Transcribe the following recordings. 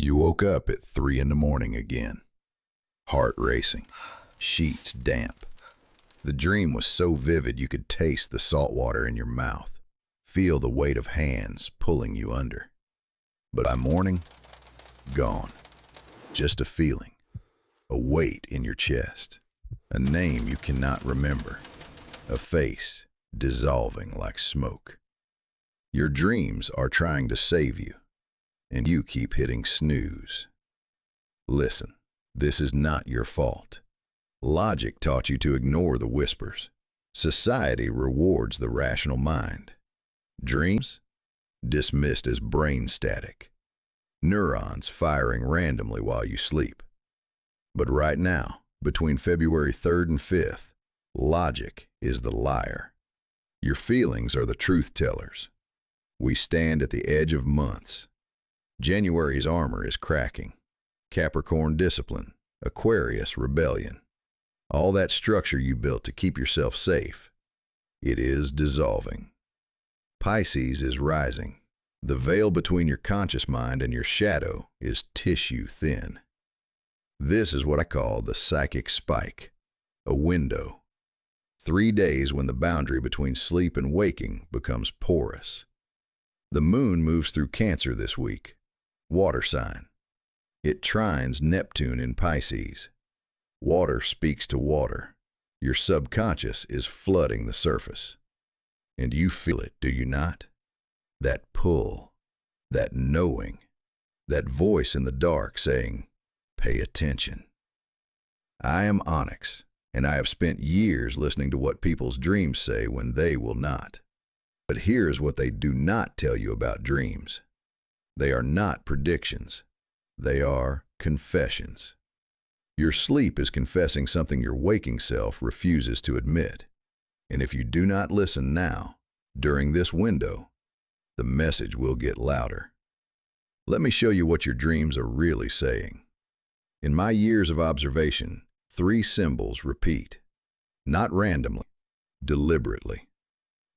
You woke up at 3 in the morning again, heart racing, sheets damp. The dream was so vivid you could taste the salt water in your mouth, feel the weight of hands pulling you under. But by morning, gone. Just a feeling, a weight in your chest, a name you cannot remember, a face dissolving like smoke. Your dreams are trying to save you, and you keep hitting snooze. Listen, this is not your fault. Logic taught you to ignore the whispers. Society rewards the rational mind. Dreams? Dismissed as brain static. Neurons firing randomly while you sleep. But right now, between February 3rd and 5th, logic is the liar. Your feelings are the truth tellers. We stand at the edge of months. January's armor is cracking. Capricorn discipline, Aquarius rebellion. All that structure you built to keep yourself safe, it is dissolving. Pisces is rising. The veil between your conscious mind and your shadow is tissue thin. This is what I call the psychic spike, a window. 3 days when the boundary between sleep and waking becomes porous. The moon moves through Cancer this week, water sign. It trines Neptune in Pisces. Water speaks to water. Your subconscious is flooding the surface. And you feel it, do you not? That pull, that knowing, that voice in the dark saying, pay attention. I am Onyx, and I have spent years listening to what people's dreams say when they will not. But here's what they do not tell you about dreams. They are not predictions. They are confessions. Your sleep is confessing something your waking self refuses to admit. And if you do not listen now, during this window, the message will get louder. Let me show you what your dreams are really saying. In my years of observation, 3 symbols repeat, not randomly, deliberately.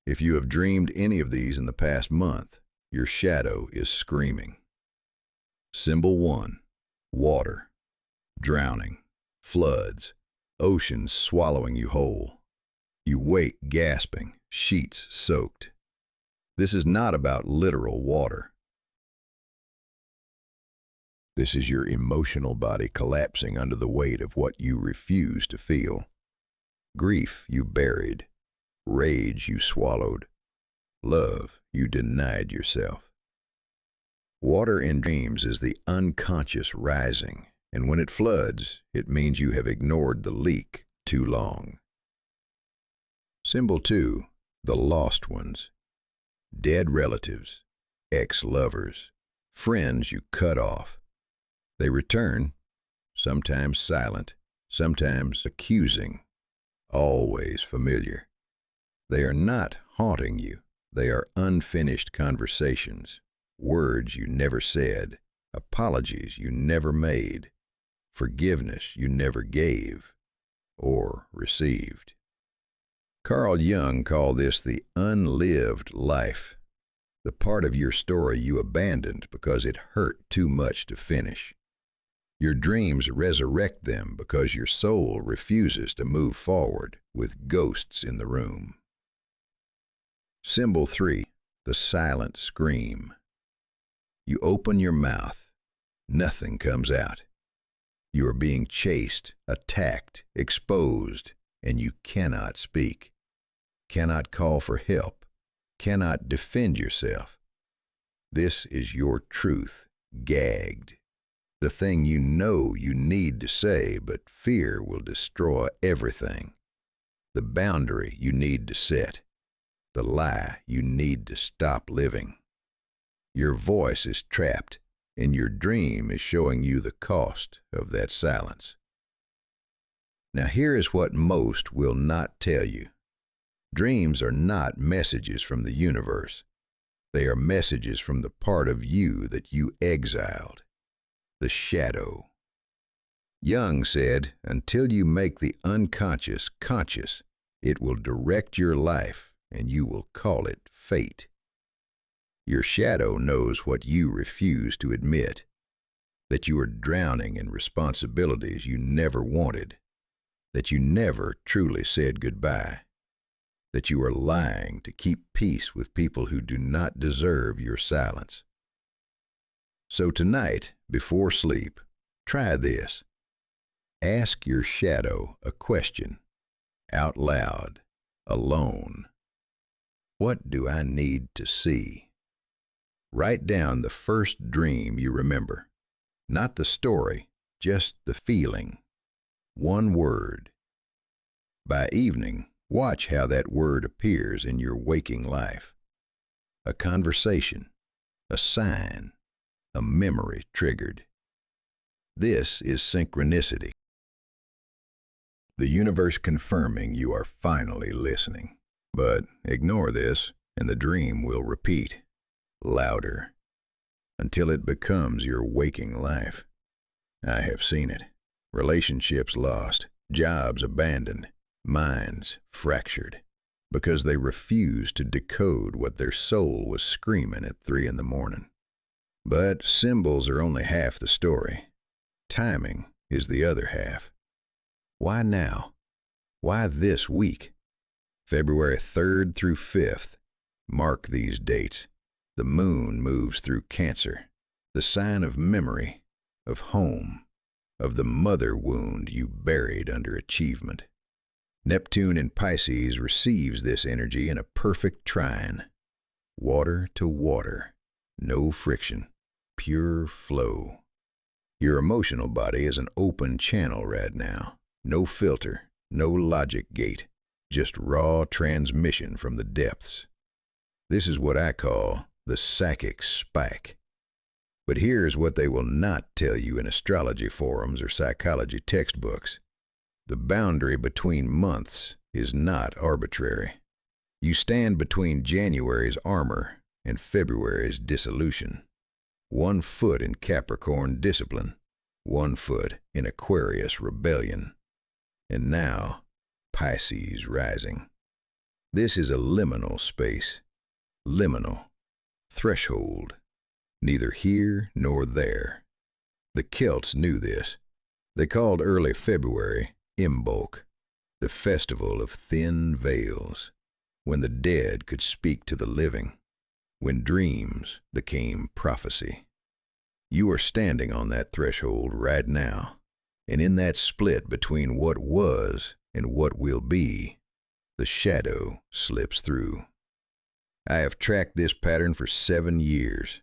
If you have dreamed any of these in the past month, your shadow is screaming. Symbol 1, water, drowning, floods, oceans swallowing you whole. You wake gasping, sheets soaked. This is not about literal water. This is your emotional body collapsing under the weight of what you refuse to feel. Grief you buried, rage you swallowed, love you denied yourself. Water in dreams is the unconscious rising, and when it floods, it means you have ignored the leak too long. Symbol 2, the lost ones. Dead relatives, ex-lovers, friends you cut off. They return, sometimes silent, sometimes accusing, always familiar. They are not haunting you. They are unfinished conversations, words you never said, apologies you never made, forgiveness you never gave or received. Carl Jung called this the unlived life, the part of your story you abandoned because it hurt too much to finish. Your dreams resurrect them because your soul refuses to move forward with ghosts in the room. Symbol 3, the silent scream. You open your mouth, nothing comes out. You are being chased, attacked, exposed, and you cannot speak, cannot call for help, cannot defend yourself. This is your truth, gagged. The thing you know you need to say, but fear will destroy everything. The boundary you need to set. The lie you need to stop living. Your voice is trapped, and your dream is showing you the cost of that silence. Now here is what most will not tell you. Dreams are not messages from the universe. They are messages from the part of you that you exiled, the shadow. Jung said, until you make the unconscious conscious, it will direct your life, and you will call it fate. Your shadow knows what you refuse to admit. that you are drowning in responsibilities you never wanted, that you never truly said goodbye, that you are lying to keep peace with people who do not deserve your silence. So tonight, before sleep, try this. Ask your shadow a question, out loud, alone. What do I need to see? Write down the first dream you remember. Not the story, just the feeling. One word. By evening, watch how that word appears in your waking life. A conversation, a sign, a memory triggered. This is synchronicity. The universe confirming you are finally listening. But ignore this, and the dream will repeat, louder, until it becomes your waking life. I have seen it. Relationships lost, jobs abandoned, minds fractured, because they refused to decode what their soul was screaming at 3 in the morning. But symbols are only half the story. Timing is the other half. Why now? Why this week? February 3rd through 5th. Mark these dates. The moon moves through Cancer, the sign of memory, of home, of the mother wound you buried under achievement. Neptune in Pisces receives this energy in a perfect trine. Water to water, no friction, pure flow. Your emotional body is an open channel right now. No filter, no logic gate, just raw transmission from the depths. This is what I call the psychic spike. But here's what they will not tell you in astrology forums or psychology textbooks. The boundary between months is not arbitrary. You stand between January's armor and February's dissolution. 1 foot in Capricorn discipline, 1 foot in Aquarius rebellion. And now, Pisces rising. This is a liminal space. Liminal. Threshold. Neither here nor there. The Celts knew this. They called early February Imbolc, the festival of thin veils, when the dead could speak to the living, when dreams became prophecy. You are standing on that threshold right now. And in that split between what was and what will be, the shadow slips through. I have tracked this pattern for 7 years.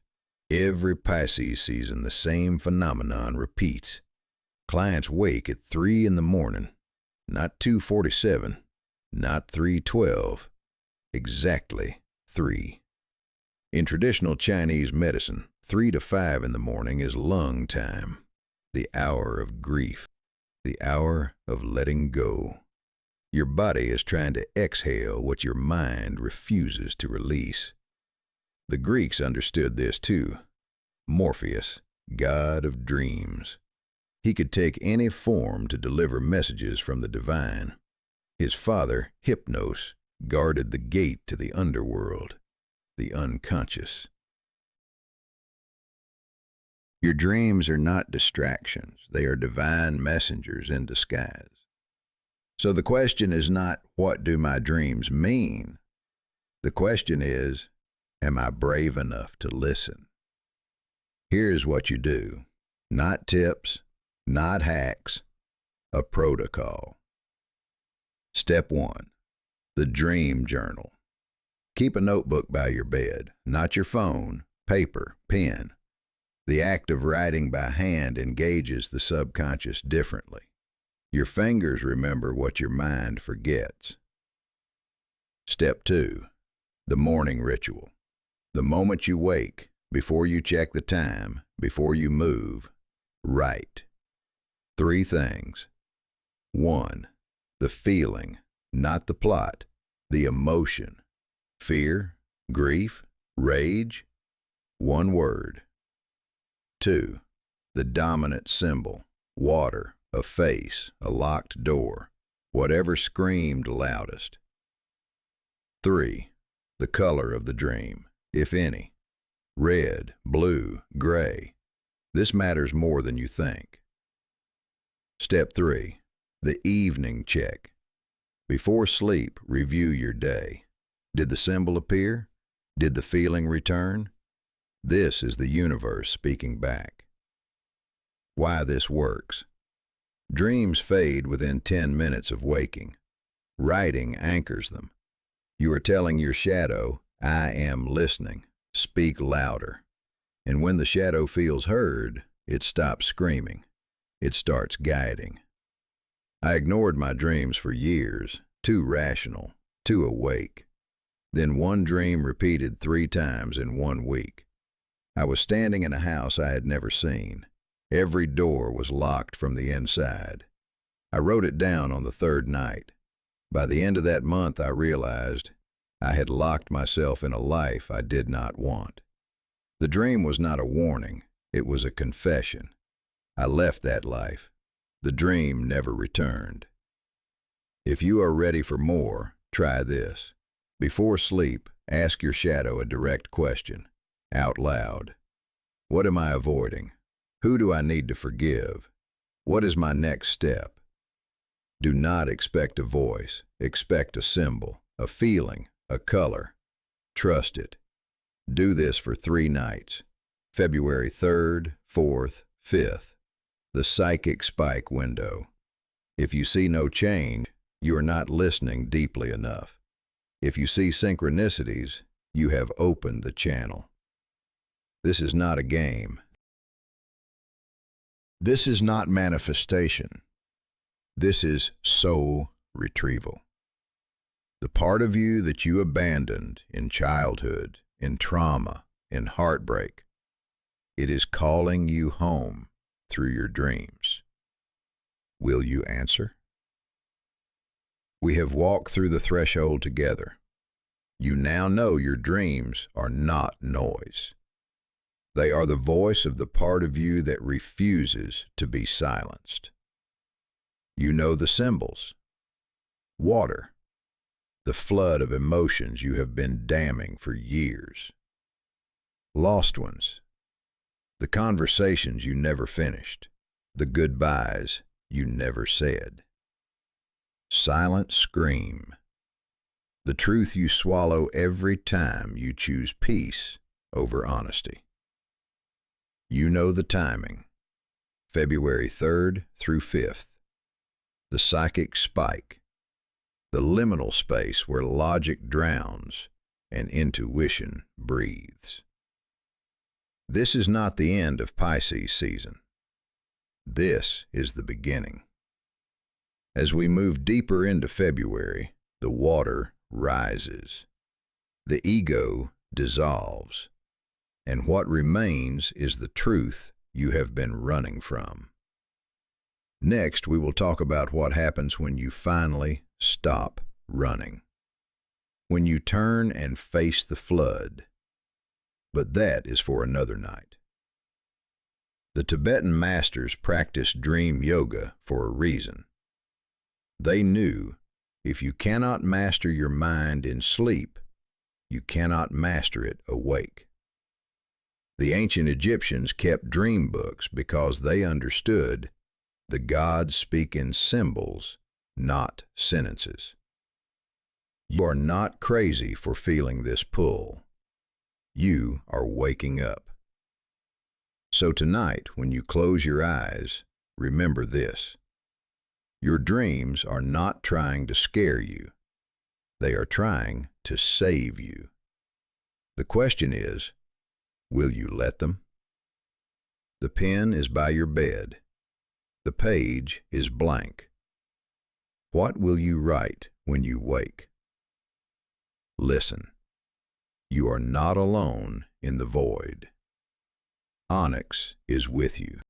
Every Pisces season, the same phenomenon repeats. Clients wake at 3 in the morning, not 2:47, not 3:12, exactly 3. In traditional Chinese medicine, 3 to 5 in the morning is lung time. The hour of grief, the hour of letting go. Your body is trying to exhale what your mind refuses to release. The Greeks understood this too. Morpheus, god of dreams. He could take any form to deliver messages from the divine. His father, Hypnos, guarded the gate to the underworld, the unconscious. Your dreams are not distractions. They are divine messengers in disguise. So the question is not, what do my dreams mean? The question is, am I brave enough to listen? Here's what you do. Not tips, not hacks, a protocol. Step 1. The Dream Journal. Keep a notebook by your bed, not your phone, paper, pen. The act of writing by hand engages the subconscious differently. Your fingers remember what your mind forgets. Step 2. The morning ritual. The moment you wake, before you check the time, before you move, write. 3 things. 1. The feeling, not the plot, the emotion. Fear, grief, rage. 1 word. 2. The dominant symbol, water, a face, a locked door, whatever screamed loudest. 3. The color of the dream, if any, red, blue, gray. This matters more than you think. Step 3. The evening check. Before sleep, review your day. Did the symbol appear? Did the feeling return? This is the universe speaking back. Why this works. Dreams fade within 10 minutes of waking. Writing anchors them. You are telling your shadow, I am listening. Speak louder. And when the shadow feels heard, it stops screaming. It starts guiding. I ignored my dreams for years, too rational, too awake. Then one dream repeated 3 times in 1 week. I was standing in a house I had never seen. Every door was locked from the inside. I wrote it down on the 3rd night. By the end of that month, I realized I had locked myself in a life I did not want. The dream was not a warning, it was a confession. I left that life. The dream never returned. If you are ready for more, try this. Before sleep, ask your shadow a direct question, out loud. What am I avoiding? Who do I need to forgive? What is my next step? Do not expect a voice. Expect a symbol, a feeling, a color. Trust it. Do this for 3 nights. February 3rd, 4th, 5th. The psychic spike window. If you see no change, you are not listening deeply enough. If you see synchronicities, you have opened the channel. This is not a game. This is not manifestation. This is soul retrieval. The part of you that you abandoned in childhood, in trauma, in heartbreak, it is calling you home through your dreams. Will you answer? We have walked through the threshold together. You now know your dreams are not noise. They are the voice of the part of you that refuses to be silenced. You know the symbols. Water, the flood of emotions you have been damming for years. Lost ones, the conversations you never finished, the goodbyes you never said. Silent scream, the truth you swallow every time you choose peace over honesty. You know the timing, February 3rd through 5th. The psychic spike, the liminal space where logic drowns and intuition breathes. This is not the end of Pisces season. This is the beginning. As we move deeper into February, the water rises. The ego dissolves. And what remains is the truth you have been running from. Next, we will talk about what happens when you finally stop running. When you turn and face the flood. But that is for another night. The Tibetan masters practiced dream yoga for a reason. They knew if you cannot master your mind in sleep, you cannot master it awake. The ancient Egyptians kept dream books because they understood the gods speak in symbols, not sentences. You are not crazy for feeling this pull. You are waking up. So tonight, when you close your eyes, remember this. Your dreams are not trying to scare you. They are trying to save you. The question is, will you let them? The pen is by your bed. The page is blank. What will you write when you wake? Listen. You are not alone in the void. Onyx is with you.